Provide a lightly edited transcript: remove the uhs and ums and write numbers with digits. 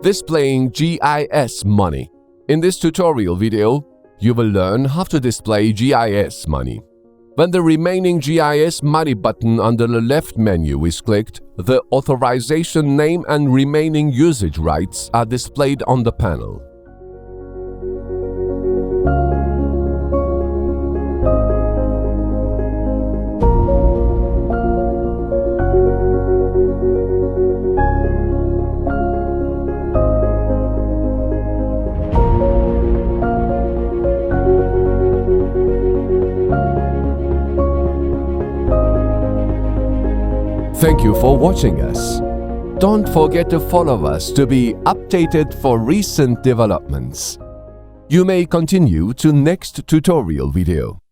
Displaying GISMoney. In this tutorial video, you will learn how to display GISMoney. When the remaining GISMoney button under the left menu is clicked, the authorization name and remaining usage rights are displayed on the panel. Thank you for watching us. Don't forget to follow us to be updated for recent developments. You may continue to next tutorial video.